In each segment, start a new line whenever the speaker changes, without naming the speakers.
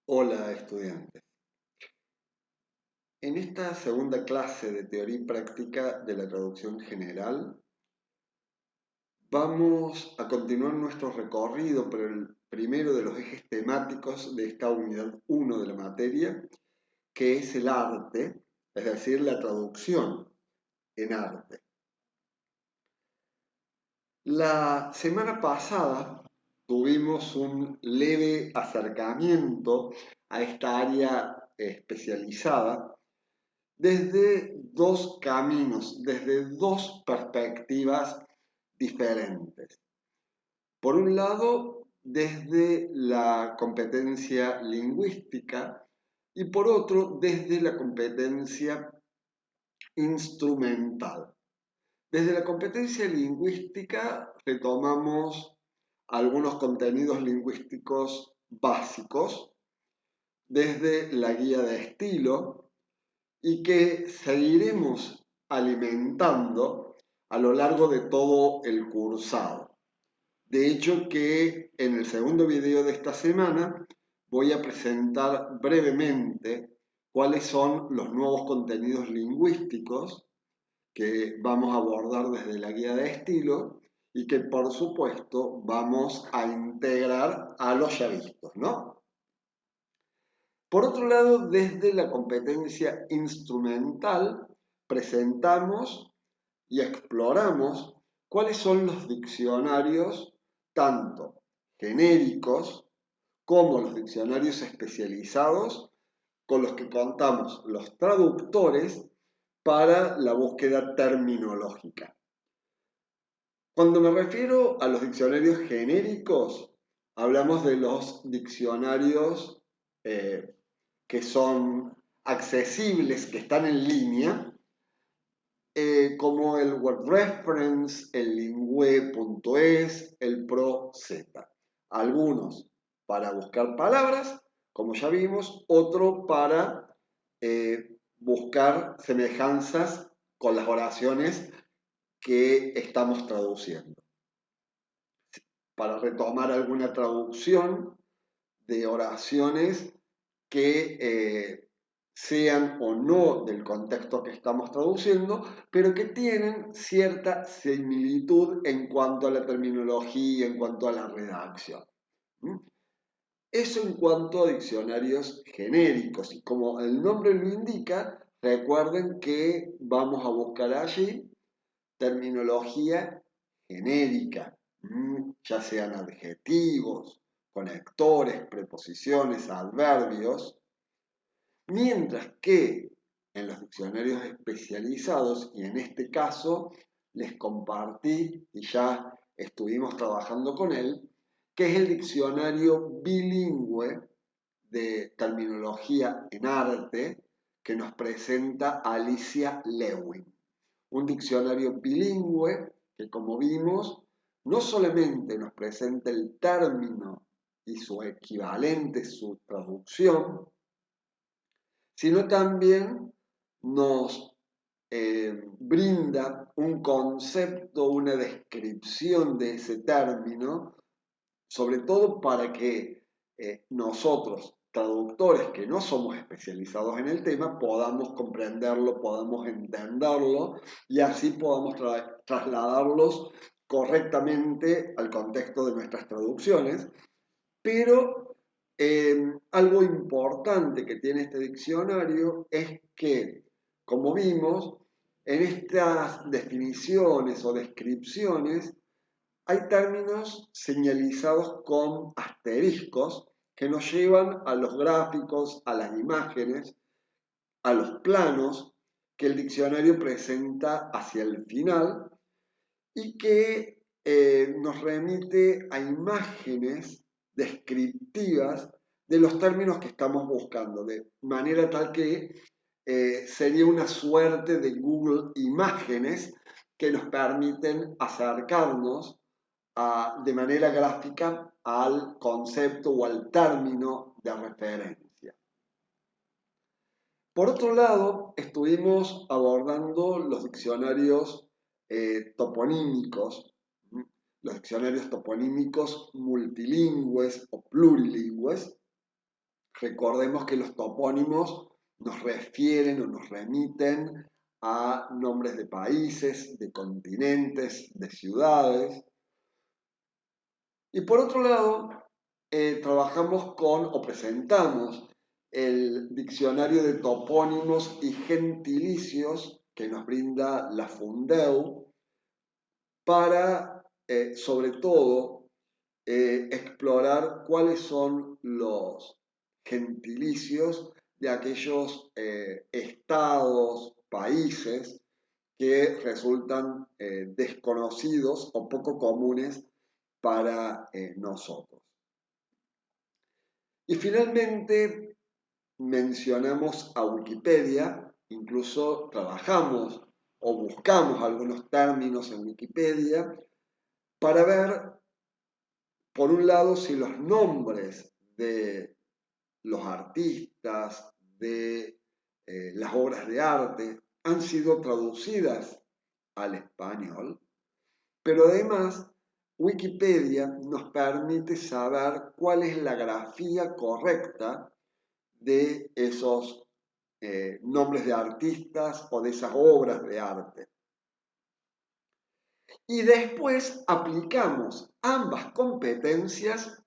Hola estudiantes. En esta segunda clase de teoría y práctica de la traducción general, vamos a continuar nuestro recorrido por el primero de los ejes temáticos de esta unidad 1 de la materia, que es el arte, es decir, la traducción en arte. La semana pasada tuvimos un leve acercamiento a esta área especializada desde dos caminos, desde dos perspectivas diferentes. Por un lado, desde la competencia lingüística y por otro, desde la competencia instrumental. Desde la competencia lingüística retomamos algunos contenidos lingüísticos básicos, desde la guía de estilo, y que seguiremos alimentando a lo largo de todo el cursado. De hecho que en el segundo video de esta semana voy a presentar brevemente cuáles son los nuevos contenidos lingüísticos que vamos a abordar desde la guía de estilo y que por supuesto vamos a integrar a los ya vistos, ¿no? Por otro lado, desde la competencia instrumental, presentamos y exploramos cuáles son los diccionarios, tanto genéricos como los diccionarios especializados, con los que contamos los traductores para la búsqueda terminológica. Cuando me refiero a los diccionarios genéricos, hablamos de los diccionarios que son accesibles, que están en línea, como el Word Reference, el Lingüe.es, el ProZ. Algunos para buscar palabras, como ya vimos, otro para buscar semejanzas con las oraciones que estamos traduciendo. Para retomar alguna traducción de oraciones que sean o no del contexto que estamos traduciendo, pero que tienen cierta similitud en cuanto a la terminología, en cuanto a la redacción. Eso en cuanto a diccionarios genéricos, y como el nombre lo indica, recuerden que vamos a buscar allí terminología genérica, ya sean adjetivos, conectores, preposiciones, adverbios, mientras que en los diccionarios especializados, y en este caso les compartí y ya estuvimos trabajando con él, que es el diccionario bilingüe de terminología en arte que nos presenta Alicia Lewin. Un diccionario bilingüe que, como vimos, no solamente nos presenta el término y su equivalente, su traducción, sino también nos brinda un concepto, una descripción de ese término, sobre todo para que nosotros, traductores que no somos especializados en el tema, podamos comprenderlo, podamos entenderlo y así podamos trasladarlos correctamente al contexto de nuestras traducciones. Pero algo importante que tiene este diccionario es que, como vimos, en estas definiciones o descripciones hay términos señalizados con asteriscos que nos llevan a los gráficos, a las imágenes, a los planos que el diccionario presenta hacia el final y que nos remite a imágenes descriptivas de los términos que estamos buscando, de manera tal que sería una suerte de Google Imágenes que nos permiten acercarnos de manera gráfica al concepto o al término de referencia. Por otro lado, estuvimos abordando los diccionarios toponímicos, los diccionarios toponímicos multilingües o plurilingües, Recordemos que los topónimos nos refieren o nos remiten a nombres de países, de continentes, de ciudades. Y por otro lado, trabajamos con o presentamos el diccionario de topónimos y gentilicios que nos brinda la Fundeu para, sobre todo, explorar cuáles son los gentilicios de aquellos estados, países que resultan desconocidos o poco comunes para nosotros. Y finalmente mencionamos a Wikipedia, incluso trabajamos o buscamos algunos términos en Wikipedia para ver, por un lado, si los nombres de los artistas, de las obras de arte, han sido traducidas al español, pero además Wikipedia nos permite saber cuál es la grafía correcta de esos nombres de artistas o de esas obras de arte. Y después aplicamos ambas competencias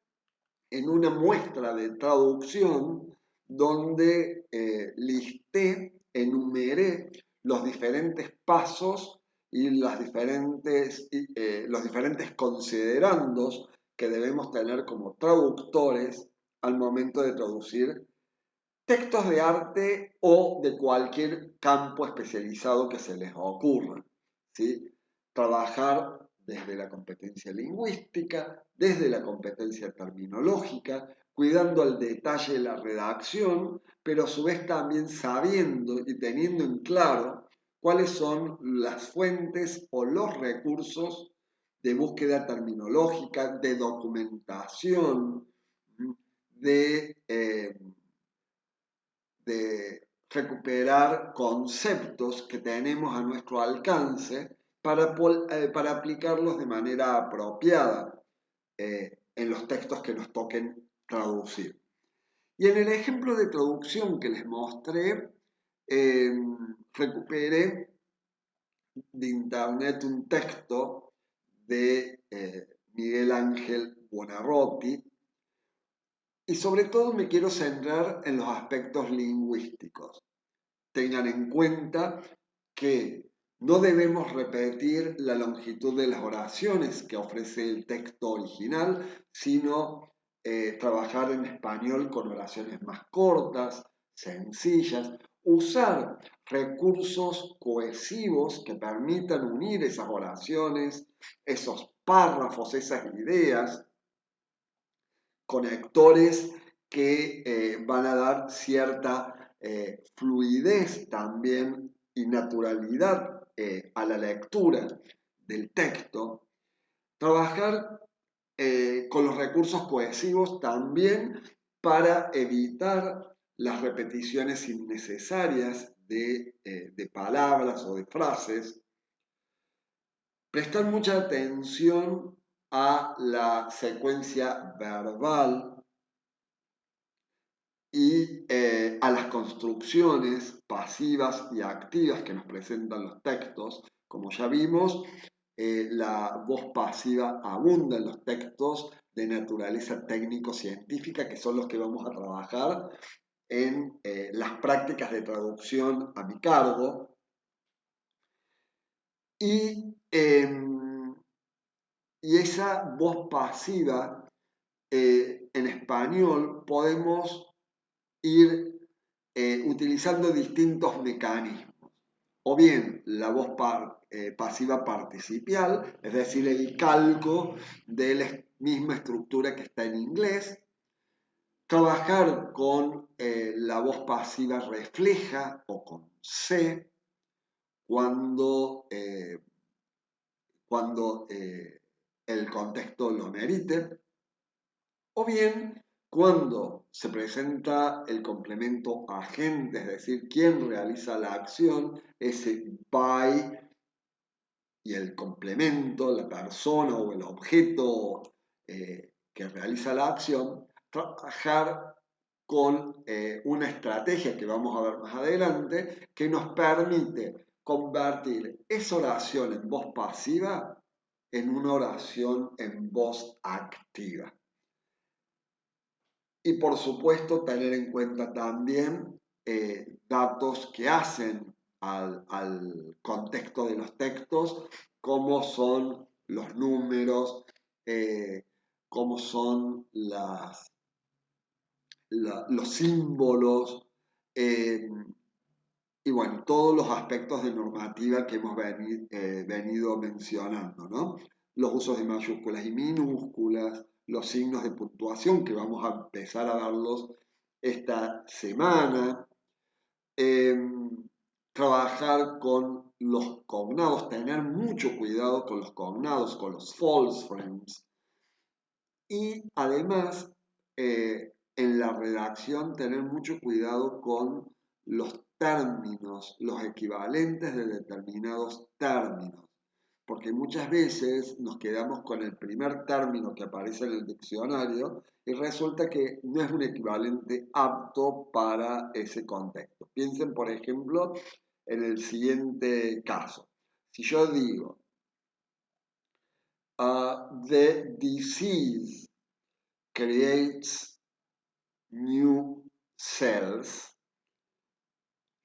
en una muestra de traducción donde listé, enumeré los diferentes pasos y los diferentes considerandos que debemos tener como traductores al momento de traducir textos de arte o de cualquier campo especializado que se les ocurra, ¿sí? Trabajar desde la competencia lingüística, desde la competencia terminológica, cuidando al detalle la redacción, pero a su vez también sabiendo y teniendo en claro cuáles son las fuentes o los recursos de búsqueda terminológica, de documentación, de recuperar conceptos que tenemos a nuestro alcance para aplicarlos de manera apropiada en los textos que nos toquen traducir. Y en el ejemplo de traducción que les mostré, recuperé de internet un texto de Miguel Ángel Buonarroti, y sobre todo me quiero centrar en los aspectos lingüísticos. Tengan en cuenta que no debemos repetir la longitud de las oraciones que ofrece el texto original, sino trabajar en español con oraciones más cortas, sencillas, usar recursos cohesivos que permitan unir esas oraciones, esos párrafos, esas ideas, conectores que van a dar cierta fluidez también y naturalidad a la lectura del texto. Trabajar con los recursos cohesivos también para evitar las repeticiones innecesarias de palabras o de frases. Prestar mucha atención a la secuencia verbal y a las construcciones pasivas y activas que nos presentan los textos. Como ya vimos, la voz pasiva abunda en los textos de naturaleza técnico-científica, que son los que vamos a trabajar en las prácticas de traducción a mi cargo. Y esa voz pasiva en español podemos ir utilizando distintos mecanismos. O bien la voz pasiva participial, es decir, el calco de la misma estructura que está en inglés. Trabajar con la voz pasiva refleja o con C cuando el contexto lo merite. O bien cuando se presenta el complemento agente, es decir, quien realiza la acción, ese by y el complemento, la persona o el objeto que realiza la acción, trabajar con una estrategia que vamos a ver más adelante que nos permite convertir esa oración en voz pasiva en una oración en voz activa. Y por supuesto tener en cuenta también datos que hacen al contexto de los textos, como son los números, cómo son los símbolos, y bueno, todos los aspectos de normativa que hemos venido mencionando, ¿no? Los usos de mayúsculas y minúsculas, los signos de puntuación que vamos a empezar a darlos esta semana, trabajar con los cognados, tener mucho cuidado con los cognados, con los false friends, y además en la redacción tener mucho cuidado con los términos, los equivalentes de determinados términos, porque muchas veces nos quedamos con el primer término que aparece en el diccionario y resulta que no es un equivalente apto para ese contexto. Piensen, por ejemplo, en el siguiente caso. Si yo digo, the disease creates new cells,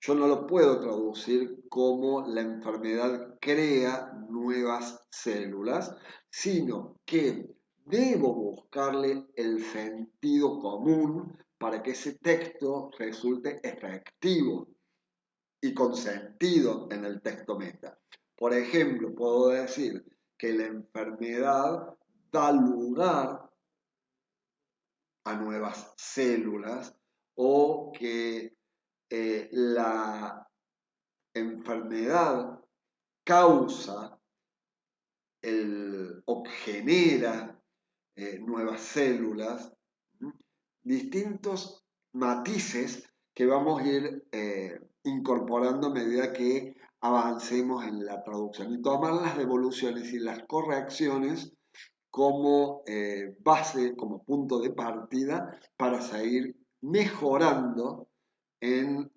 yo no lo puedo traducir como la enfermedad crea nuevas células, sino que debo buscarle el sentido común para que ese texto resulte efectivo y con sentido en el texto meta. Por ejemplo, puedo decir que la enfermedad da lugar a nuevas células o que la enfermedad causa o genera nuevas células, distintos matices que vamos a ir incorporando a medida que avancemos en la traducción y tomar las devoluciones y las correcciones como base, como punto de partida para seguir mejorando en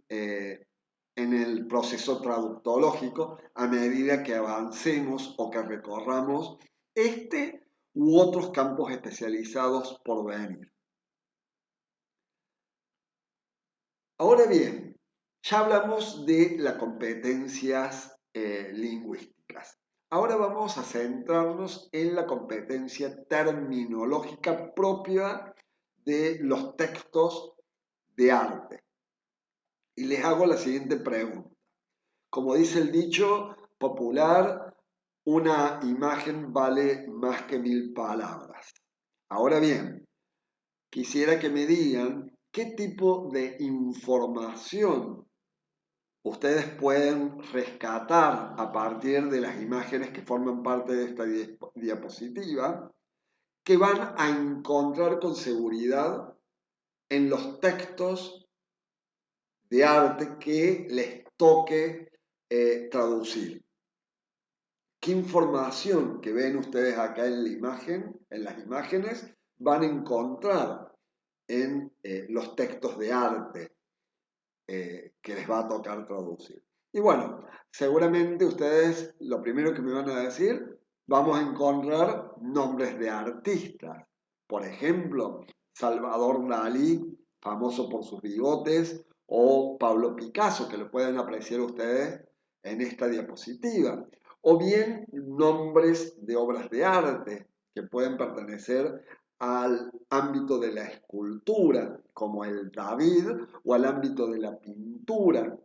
el proceso traductológico a medida que avancemos o que recorramos este u otros campos especializados por venir. Ahora bien, ya hablamos de las competencias lingüísticas. Ahora vamos a centrarnos en la competencia terminológica propia de los textos de arte. Y les hago la siguiente pregunta. Como dice el dicho popular, una imagen vale más que 1000 palabras. Ahora bien, quisiera que me digan qué tipo de información ustedes pueden rescatar a partir de las imágenes que forman parte de esta diapositiva, que van a encontrar con seguridad en los textos de arte que les toque traducir. ¿Qué información que ven ustedes acá en la imagen, en las imágenes, van a encontrar en los textos de arte que les va a tocar traducir? Y bueno, seguramente ustedes lo primero que me van a decir, vamos a encontrar nombres de artistas. Por ejemplo, Salvador Dalí, famoso por sus bigotes, o Pablo Picasso, que lo pueden apreciar ustedes en esta diapositiva. O bien nombres de obras de arte que pueden pertenecer al ámbito de la escultura, como el David, o al ámbito de la pintura,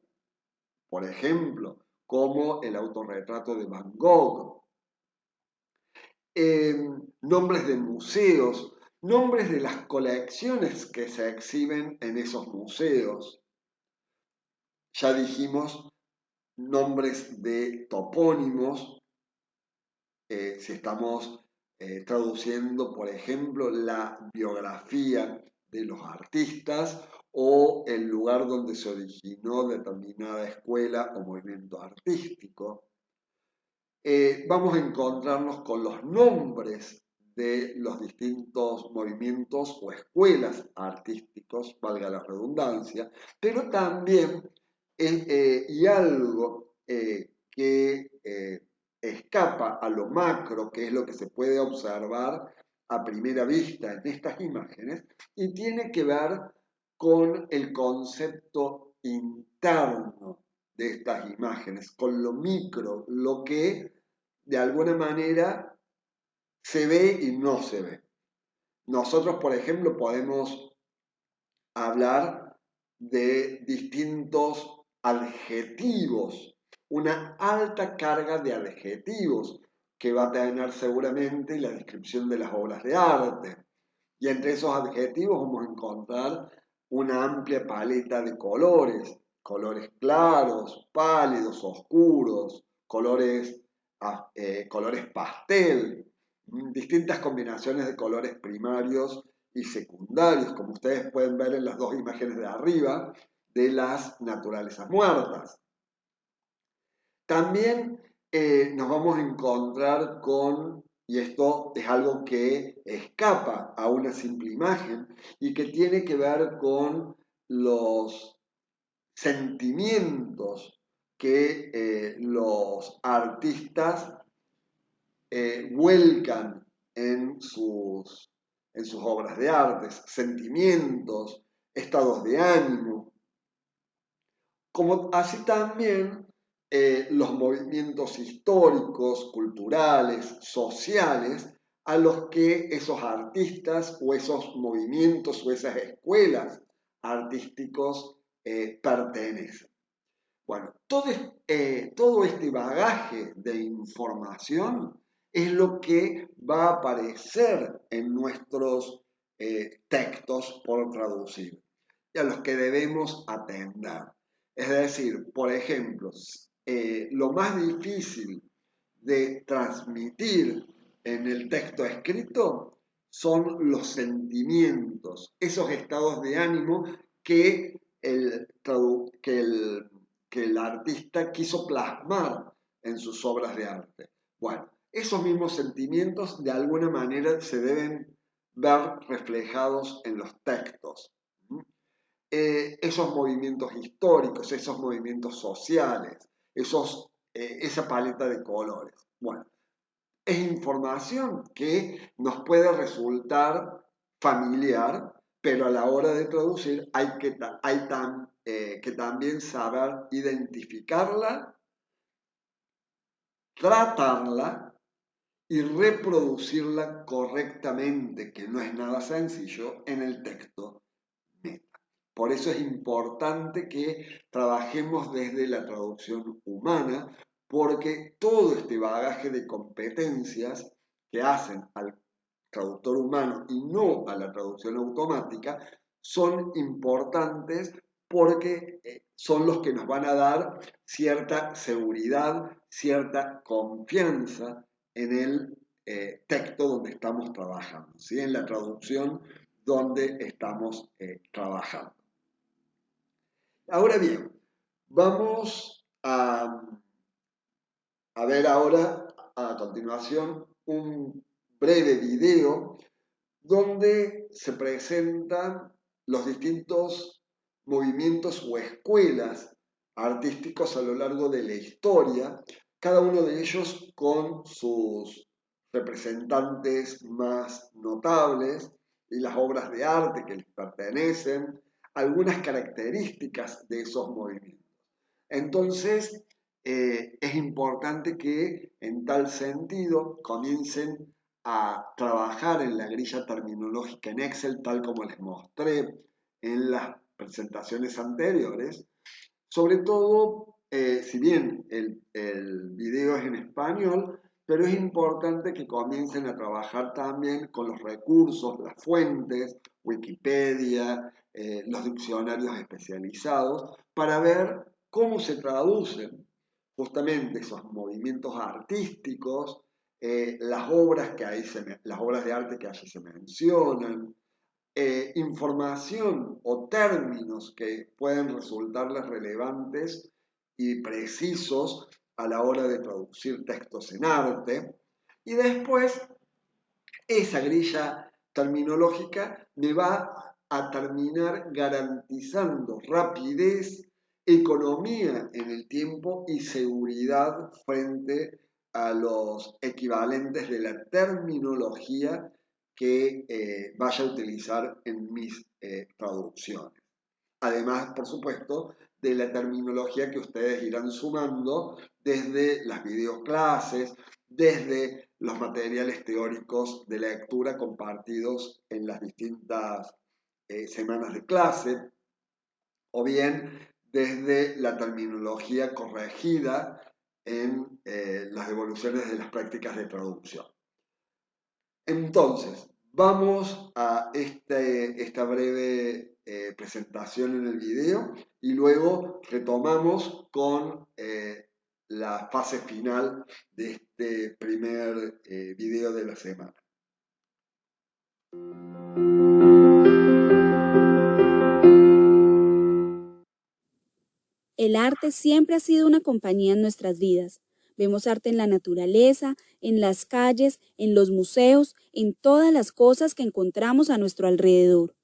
por ejemplo, como el autorretrato de Van Gogh. Nombres de museos, nombres de las colecciones que se exhiben en esos museos. Ya dijimos nombres de topónimos, si estamos traduciendo, por ejemplo, la biografía de los artistas o el lugar donde se originó determinada escuela o movimiento artístico. Vamos a encontrarnos con los nombres de los distintos movimientos o escuelas artísticos, valga la redundancia, pero también, y algo que escapa a lo macro, que es lo que se puede observar a primera vista en estas imágenes, y tiene que ver con el concepto interno de estas imágenes, con lo micro, lo que de alguna manera se ve y no se ve. Nosotros, por ejemplo, podemos hablar de distintos adjetivos, una alta carga de adjetivos que va a tener seguramente la descripción de las obras de arte. Y entre esos adjetivos vamos a encontrar una amplia paleta de colores, colores claros, pálidos, oscuros, colores pastel, distintas combinaciones de colores primarios y secundarios, como ustedes pueden ver en las dos imágenes de arriba, de las naturalezas muertas. También nos vamos a encontrar con, y esto es algo que escapa a una simple imagen y que tiene que ver con los sentimientos que los artistas vuelcan en sus obras de arte, sentimientos, estados de ánimo, como así también los movimientos históricos, culturales, sociales, a los que esos artistas o esos movimientos o esas escuelas artísticos pertenecen. Bueno, todo este bagaje de información es lo que va a aparecer en nuestros textos por traducir y a los que debemos atender. Es decir, por ejemplo, lo más difícil de transmitir en el texto escrito son los sentimientos, esos estados de ánimo que el artista quiso plasmar en sus obras de arte. Bueno, esos mismos sentimientos de alguna manera se deben ver reflejados en los textos. Esos movimientos históricos, esos movimientos sociales, esa paleta de colores. Bueno, es información que nos puede resultar familiar, pero a la hora de traducir hay que también saber identificarla, tratarla y reproducirla correctamente, que no es nada sencillo, en el texto meta. Por eso es importante que trabajemos desde la traducción humana, porque todo este bagaje de competencias que hacen al traductor humano y no a la traducción automática son importantes porque son los que nos van a dar cierta seguridad, cierta confianza en el texto donde estamos trabajando, ¿sí? En la traducción donde estamos trabajando. Ahora bien, vamos a ver ahora, a continuación, un breve video donde se presentan los distintos movimientos o escuelas artísticos a lo largo de la historia, cada uno de ellos con sus representantes más notables y las obras de arte que les pertenecen, algunas características de esos movimientos. Entonces, es importante que en tal sentido comiencen a trabajar en la grilla terminológica en Excel, tal como les mostré en las presentaciones anteriores. Sobre todo, si bien el video es en español, pero es importante que comiencen a trabajar también con los recursos, las fuentes, Wikipedia, los diccionarios especializados, para ver cómo se traducen justamente esos movimientos artísticos, las obras de arte que allí se mencionan, información o términos que pueden resultarles relevantes y precisos a la hora de traducir textos en arte. Y después Esa grilla terminológica me va a terminar garantizando rapidez, economía en el tiempo y seguridad frente a los equivalentes de la terminología que vaya a utilizar en mis traducciones. Además, por supuesto, de la terminología que ustedes irán sumando desde las videoclases, desde los materiales teóricos de lectura compartidos en las distintas semanas de clase, o bien desde la terminología corregida en las devoluciones de las prácticas de traducción. Entonces, vamos a esta breve presentación en el video y luego retomamos con la fase final de este primer video de la semana.
El arte siempre ha sido una compañía en nuestras vidas. Vemos arte en la naturaleza, en las calles, en los museos, en todas las cosas que encontramos a nuestro alrededor.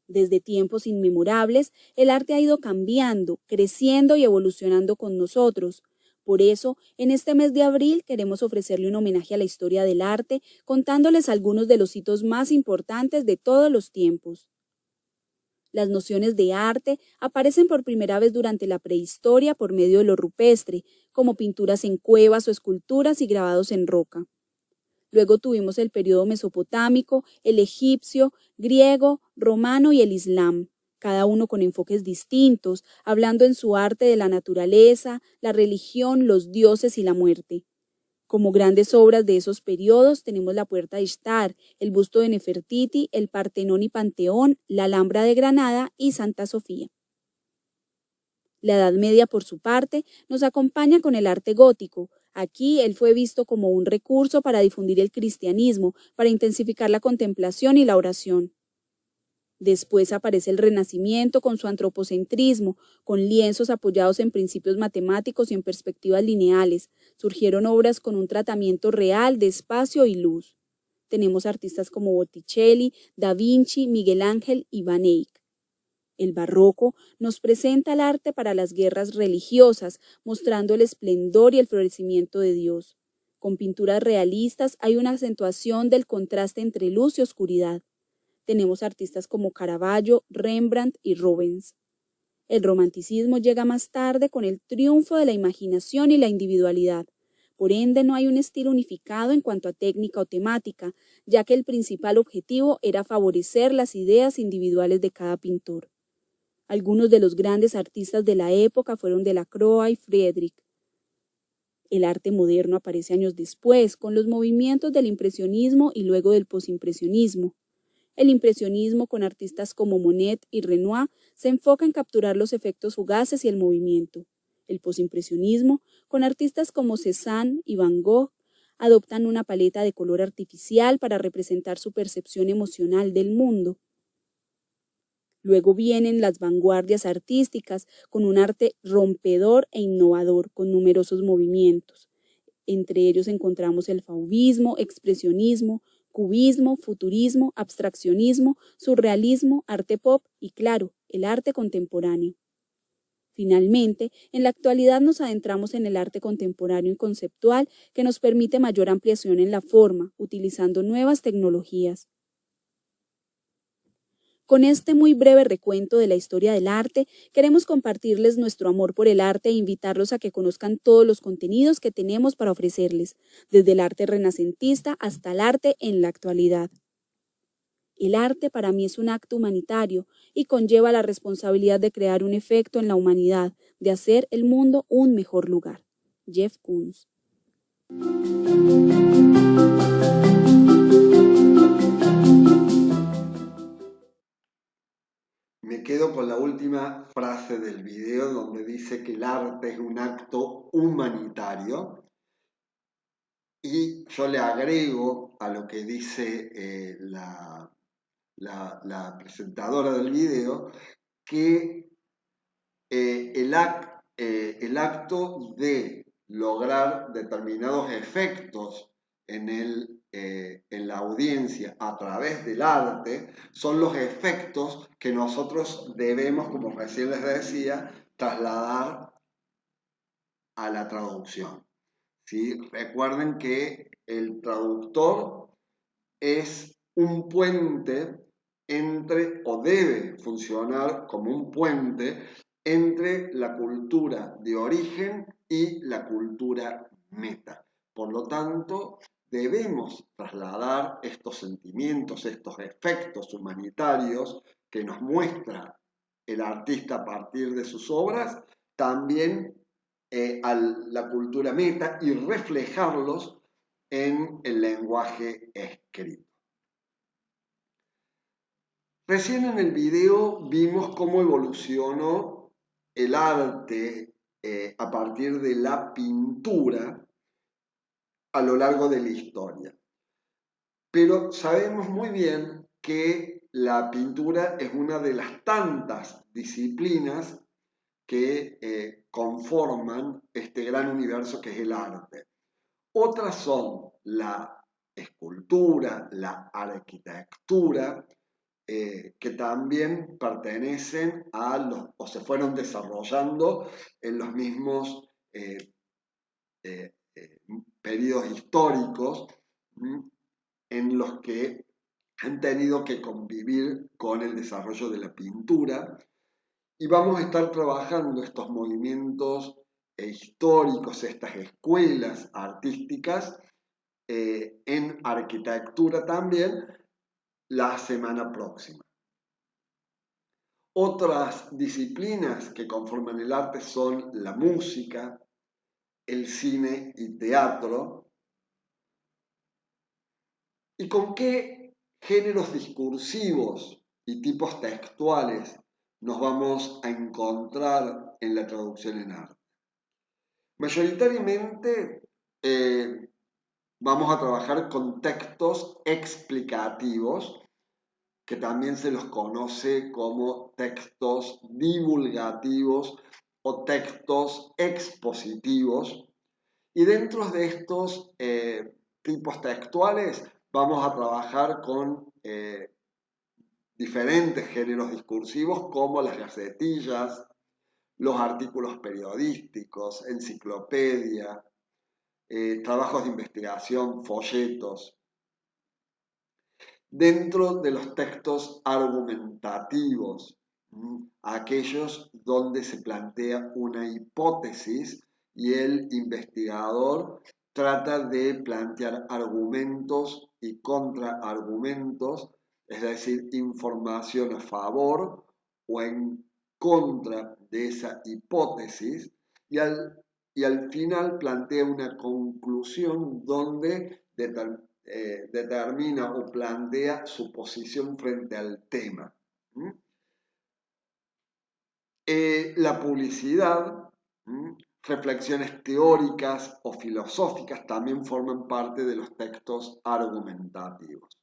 Desde tiempos inmemorables, el arte ha ido cambiando, creciendo y evolucionando con nosotros. Por eso, en este mes de abril queremos ofrecerle un homenaje a la historia del arte, contándoles algunos de los hitos más importantes de todos los tiempos. Las nociones de arte aparecen por primera vez durante la prehistoria por medio de lo rupestre, como pinturas en cuevas o esculturas y grabados en roca. Luego tuvimos el periodo mesopotámico, el egipcio, griego, romano y el islam, cada uno con enfoques distintos, hablando en su arte de la naturaleza, la religión, los dioses y la muerte. Como grandes obras de esos periodos tenemos la Puerta de Ishtar, el busto de Nefertiti, el Partenón y Panteón, la Alhambra de Granada y Santa Sofía. La Edad Media, por su parte, nos acompaña con el arte gótico. Aquí él fue visto como un recurso para difundir el cristianismo, para intensificar la contemplación y la oración. Después aparece el Renacimiento con su antropocentrismo, con lienzos apoyados en principios matemáticos y en perspectivas lineales. Surgieron obras con un tratamiento real de espacio y luz. Tenemos artistas como Botticelli, Da Vinci, Miguel Ángel y Van Eyck. El barroco nos presenta el arte para las guerras religiosas, mostrando el esplendor y el florecimiento de Dios. Con pinturas realistas hay una acentuación del contraste entre luz y oscuridad. Tenemos artistas como Caravaggio, Rembrandt y Rubens. El romanticismo llega más tarde con el triunfo de la imaginación y la individualidad. Por ende, no hay un estilo unificado en cuanto a técnica o temática, ya que el principal objetivo era favorecer las ideas individuales de cada pintor. Algunos de los grandes artistas de la época fueron Delacroix y Friedrich. El arte moderno aparece años después, con los movimientos del impresionismo y luego del posimpresionismo. El impresionismo, con artistas como Monet y Renoir, se enfoca en capturar los efectos fugaces y el movimiento. El posimpresionismo, con artistas como Cézanne y Van Gogh, adoptan una paleta de color artificial para representar su percepción emocional del mundo. Luego vienen las vanguardias artísticas, con un arte rompedor e innovador, con numerosos movimientos. Entre ellos encontramos el fauvismo, expresionismo, cubismo, futurismo, abstraccionismo, surrealismo, arte pop y, claro, el arte contemporáneo. Finalmente, en la actualidad nos adentramos en el arte contemporáneo y conceptual que nos permite mayor ampliación en la forma, utilizando nuevas tecnologías. Con este muy breve recuento de la historia del arte, queremos compartirles nuestro amor por el arte e invitarlos a que conozcan todos los contenidos que tenemos para ofrecerles, desde el arte renacentista hasta el arte en la actualidad. El arte para mí es un acto humanitario y conlleva la responsabilidad de crear un efecto en la humanidad, de hacer el mundo un mejor lugar. Jeff Koons.
Me quedo con la última frase del video donde dice que el arte es un acto humanitario y yo le agrego a lo que dice la presentadora del video que el acto de lograr determinados efectos en el en la audiencia a través del arte son los efectos que nosotros debemos, como recién les decía, trasladar a la traducción. ¿Sí? Recuerden que el traductor es un puente entre, o debe funcionar como un puente entre la cultura de origen y la cultura meta. Por lo tanto, debemos trasladar estos sentimientos, estos efectos humanitarios que nos muestra el artista a partir de sus obras, también a la cultura meta y reflejarlos en el lenguaje escrito. Recién en el video vimos cómo evolucionó el arte a partir de la pintura a lo largo de la historia. Pero sabemos muy bien que la pintura es una de las tantas disciplinas que conforman este gran universo que es el arte. Otras son la escultura, la arquitectura, que también pertenecen a los, o se fueron desarrollando en los mismos periodos históricos en los que han tenido que convivir con el desarrollo de la pintura, y vamos a estar trabajando estos movimientos históricos, estas escuelas artísticas en arquitectura también la semana próxima. Otras disciplinas que conforman el arte son la música, el cine y teatro. ¿Y con qué géneros discursivos y tipos textuales nos vamos a encontrar en la traducción en arte? Mayoritariamente vamos a trabajar con textos explicativos, que también se los conoce como textos divulgativos o textos expositivos. Y dentro de estos tipos textuales vamos a trabajar con diferentes géneros discursivos como las gacetillas, los artículos periodísticos, enciclopedia, trabajos de investigación, folletos. Dentro de los textos argumentativos, aquellos donde se plantea una hipótesis y el investigador trata de plantear argumentos y contraargumentos, es decir, información a favor o en contra de esa hipótesis, y al final plantea una conclusión donde determina o plantea su posición frente al tema. La publicidad, reflexiones teóricas o filosóficas también forman parte de los textos argumentativos.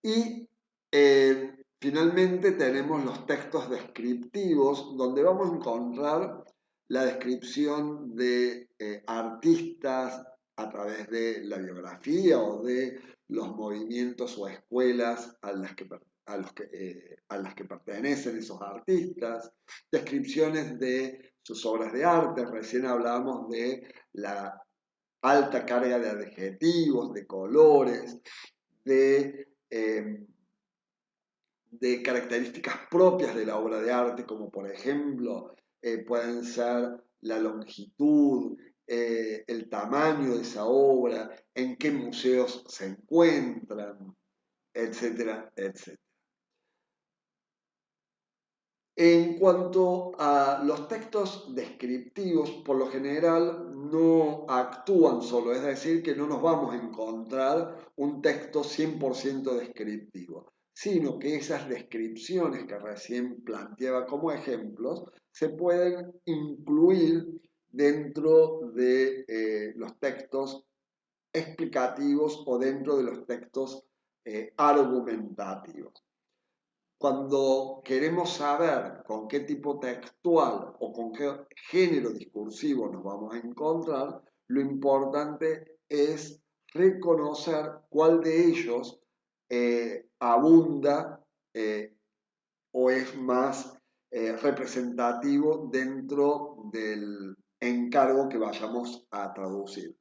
Y finalmente tenemos los textos descriptivos, donde vamos a encontrar la descripción de artistas a través de la biografía o de los movimientos o escuelas a las que pertenecen esos artistas, descripciones de sus obras de arte. Recién hablábamos de la alta carga de adjetivos, de colores, de características propias de la obra de arte, como por ejemplo pueden ser la longitud, el tamaño de esa obra, en qué museos se encuentran, etcétera, etcétera. En cuanto a los textos descriptivos, por lo general no actúan solo, es decir, que no nos vamos a encontrar un texto 100% descriptivo, sino que esas descripciones que recién planteaba como ejemplos se pueden incluir dentro de los textos explicativos o dentro de los textos argumentativos. Cuando queremos saber con qué tipo textual o con qué género discursivo nos vamos a encontrar, lo importante es reconocer cuál de ellos abunda o es más representativo dentro del encargo que vayamos a traducir.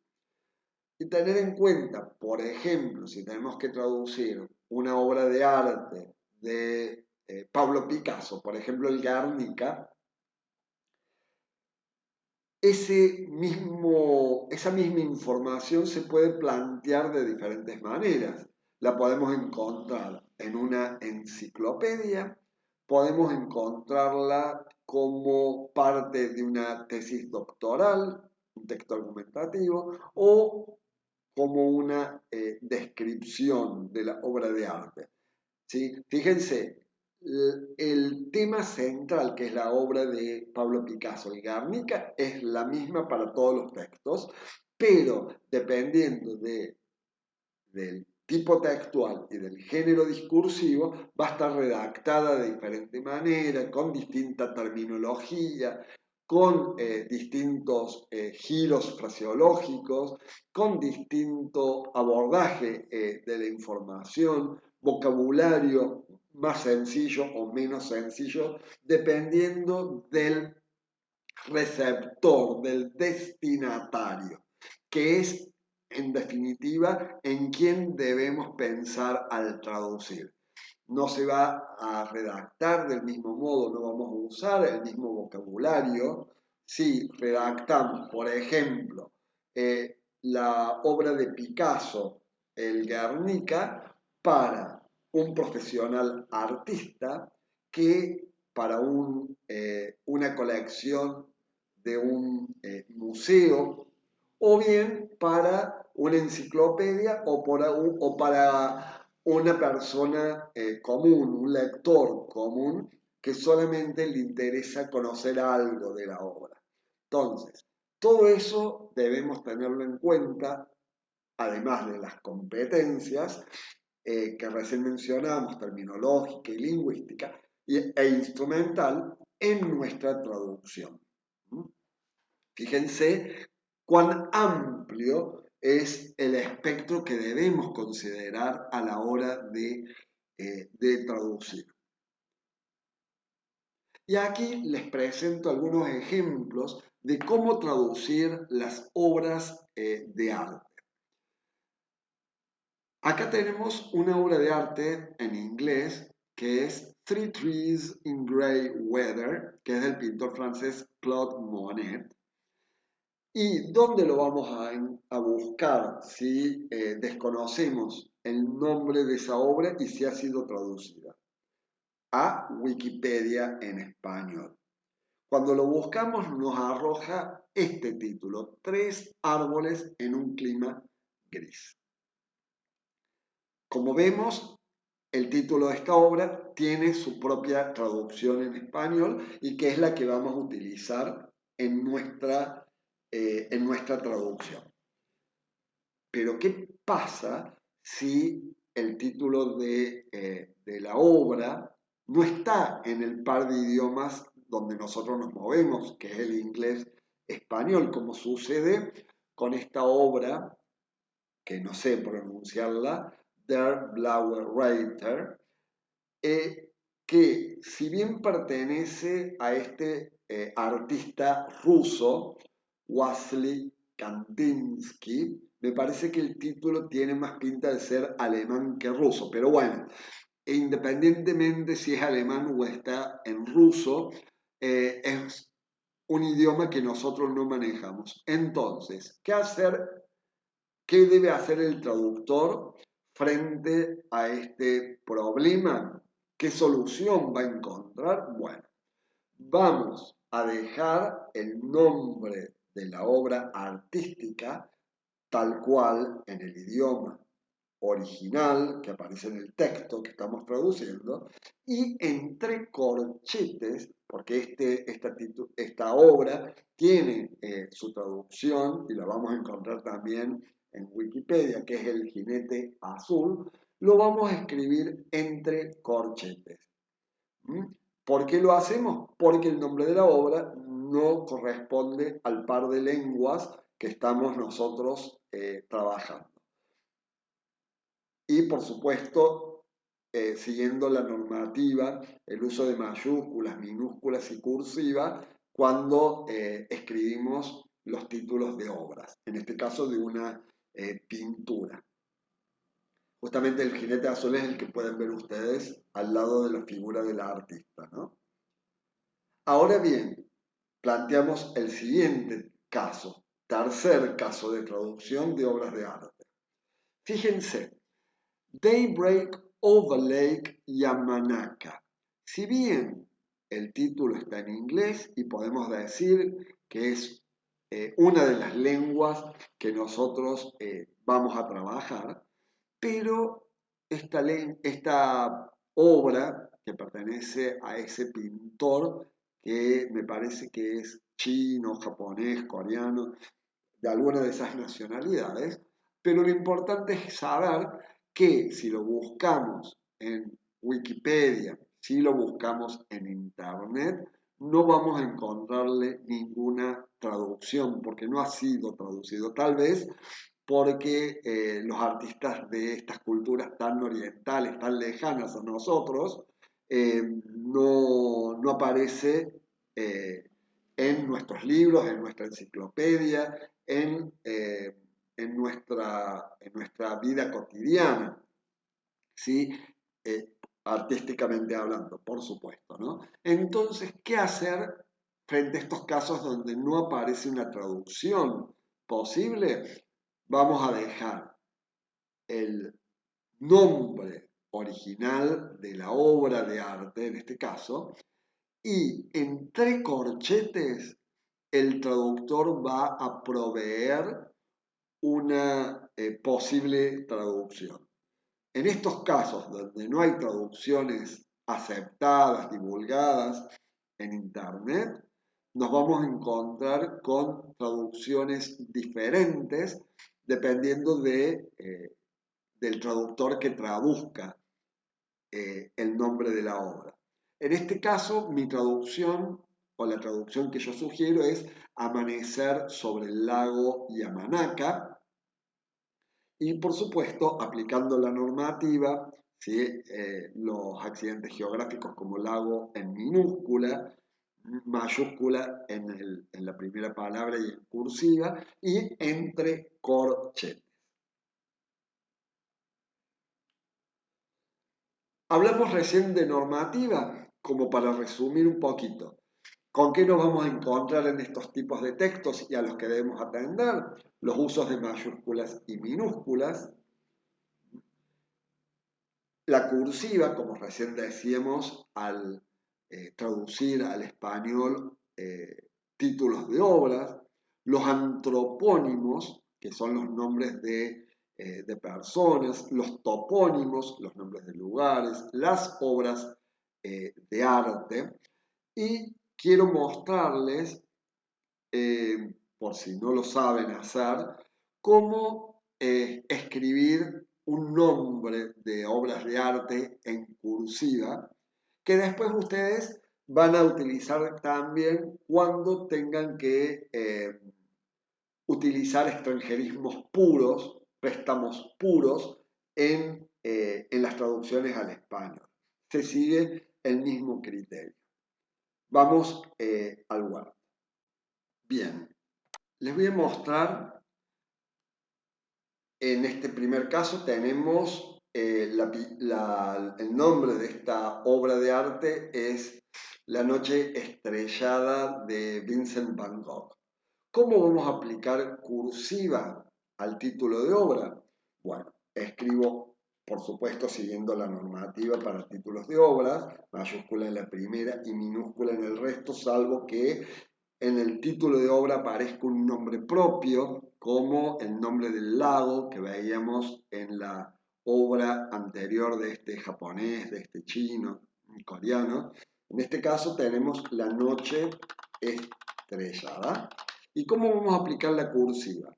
Y tener en cuenta, por ejemplo, si tenemos que traducir una obra de arte de Pablo Picasso, por ejemplo, el Guernica, esa misma información se puede plantear de diferentes maneras. La podemos encontrar en una enciclopedia, podemos encontrarla como parte de una tesis doctoral, un texto argumentativo, o como una descripción de la obra de arte. ¿Sí? Fíjense, el tema central, que es la obra de Pablo Picasso, el Guernica, es la misma para todos los textos, pero dependiendo del tipo textual y del género discursivo, va a estar redactada de diferente manera, con distinta terminología, con distintos giros fraseológicos, con distinto abordaje de la información, vocabulario más sencillo o menos sencillo, dependiendo del receptor, del destinatario, que es en definitiva en quién debemos pensar al traducir. No se va a redactar del mismo modo, no vamos a usar el mismo vocabulario. Si redactamos, por ejemplo, la obra de Picasso, el Guernica, para un profesional artista que para una colección de un museo, o bien para una enciclopedia o para una persona común, un lector común que solamente le interesa conocer algo de la obra. Entonces, todo eso debemos tenerlo en cuenta, además de las competencias que recién mencionamos, terminológica y lingüística, e instrumental en nuestra traducción. Fíjense cuán amplio es el espectro que debemos considerar a la hora de traducir. Y aquí les presento algunos ejemplos de cómo traducir las obras de arte. Acá tenemos una obra de arte en inglés que es Three Trees in Grey Weather, que es del pintor francés Claude Monet. ¿Y dónde lo vamos a buscar si desconocemos el nombre de esa obra y si ha sido traducida? A Wikipedia en español. Cuando lo buscamos nos arroja este título, 3 árboles en un clima gris. Como vemos, el título de esta obra tiene su propia traducción en español y que es la que vamos a utilizar en nuestra traducción. Pero ¿qué pasa si el título de la obra no está en el par de idiomas donde nosotros nos movemos, que es el inglés-español, como sucede con esta obra, que no sé pronunciarla, Der Blaue Reiter, que si bien pertenece a este artista ruso, Wassily Kandinsky, me parece que el título tiene más pinta de ser alemán que ruso, pero bueno, independientemente si es alemán o está en ruso, es un idioma que nosotros no manejamos. Entonces, ¿qué hacer? ¿Qué debe hacer el traductor frente a este problema? ¿Qué solución va a encontrar? Bueno, vamos a dejar el nombre de la obra artística tal cual en el idioma original que aparece en el texto que estamos traduciendo y entre corchetes, porque esta obra tiene su traducción y la vamos a encontrar también en Wikipedia, que es El jinete azul, lo vamos a escribir entre corchetes. ¿Por qué lo hacemos? Porque el nombre de la obra no corresponde al par de lenguas que estamos nosotros trabajando. Y por supuesto, siguiendo la normativa, el uso de mayúsculas, minúsculas y cursiva cuando escribimos los títulos de obras, en este caso de una pintura. Justamente el jinete azul es el que pueden ver ustedes al lado de la figura de la artista, ¿no? Ahora bien, planteamos el siguiente caso, tercer caso de traducción de obras de arte. Fíjense, Daybreak over Lake Yamanaka. Si bien el título está en inglés y podemos decir que es una de las lenguas que nosotros vamos a trabajar, pero esta obra que pertenece a ese pintor que me parece que es chino, japonés, coreano, de alguna de esas nacionalidades, pero lo importante es saber que si lo buscamos en Wikipedia, si lo buscamos en Internet, no vamos a encontrarle ninguna traducción, porque no ha sido traducido. Tal vez porque los artistas de estas culturas tan orientales, tan lejanas a nosotros, no aparece en nuestros libros, en nuestra enciclopedia, en nuestra vida cotidiana, ¿sí? Artísticamente hablando, por supuesto, ¿no? Entonces, ¿qué hacer frente a estos casos donde no aparece una traducción posible? Vamos a dejar el nombre original de la obra de arte, en este caso, y entre corchetes el traductor va a proveer una posible traducción. En estos casos donde no hay traducciones aceptadas, divulgadas en Internet, nos vamos a encontrar con traducciones diferentes dependiendo del traductor que traduzca el nombre de la obra. En este caso, mi traducción o la traducción que yo sugiero es Amanecer sobre el lago Yamanaka y, por supuesto, aplicando la normativa, ¿sí? Los accidentes geográficos como lago en minúscula, mayúscula en la primera palabra y en cursiva, y entre corchetes. Hablamos recién de normativa, como para resumir un poquito. ¿Con qué nos vamos a encontrar en estos tipos de textos y a los que debemos atender? Los usos de mayúsculas y minúsculas. La cursiva, como recién decíamos, al traducir al español títulos de obras. Los antropónimos, que son los nombres de personas. Los topónimos, los nombres de lugares. Las obras de arte. Y quiero mostrarles, por si no lo saben hacer, cómo escribir un nombre de obras de arte en cursiva, que después ustedes van a utilizar también cuando tengan que utilizar extranjerismos puros, préstamos puros en las traducciones al español. Se sigue el mismo criterio. Vamos al Word. Bien, les voy a mostrar, en este primer caso tenemos el nombre de esta obra de arte es La noche estrellada de Vincent van Gogh. ¿Cómo vamos a aplicar cursiva al título de obra? Bueno, escribo, por supuesto, siguiendo la normativa para títulos de obras, mayúscula en la primera y minúscula en el resto, salvo que en el título de obra aparezca un nombre propio, como el nombre del lago que veíamos en la obra anterior de este japonés, de este chino, coreano. En este caso tenemos La noche estrellada. ¿Y cómo vamos a aplicar la cursiva?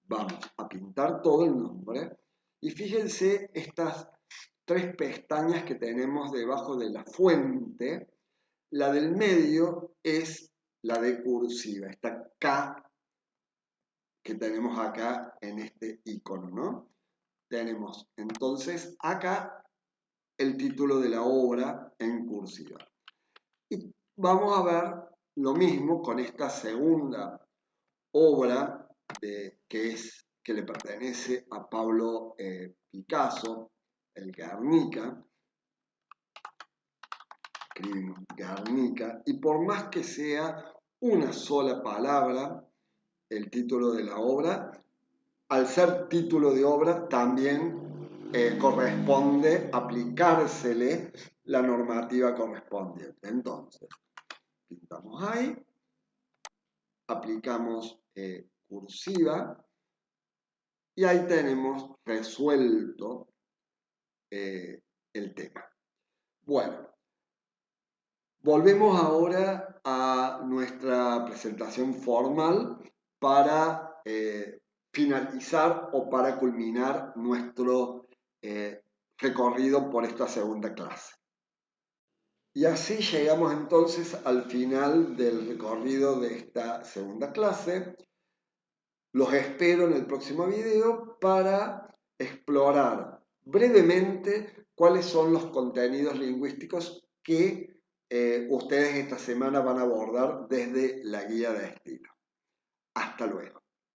Vamos a pintar todo el nombre y fíjense estas tres pestañas que tenemos debajo de la fuente. La del medio es la de cursiva, esta K que tenemos acá en este icono, ¿no? Tenemos entonces acá el título de la obra en cursiva. Y vamos a ver lo mismo con esta segunda obra que le pertenece a Pablo Picasso, el Guernica. Escribimos Guernica, y por más que sea una sola palabra el título de la obra, al ser título de obra también corresponde aplicársele la normativa correspondiente. Entonces, pintamos ahí, aplicamos cursiva y ahí tenemos resuelto el tema. Bueno, volvemos ahora a nuestra presentación formal para finalizar o para culminar nuestro recorrido por esta segunda clase. Y así llegamos entonces al final del recorrido de esta segunda clase. Los espero en el próximo video para explorar brevemente cuáles son los contenidos lingüísticos que ustedes esta semana van a abordar desde la guía de estilo. Hasta luego.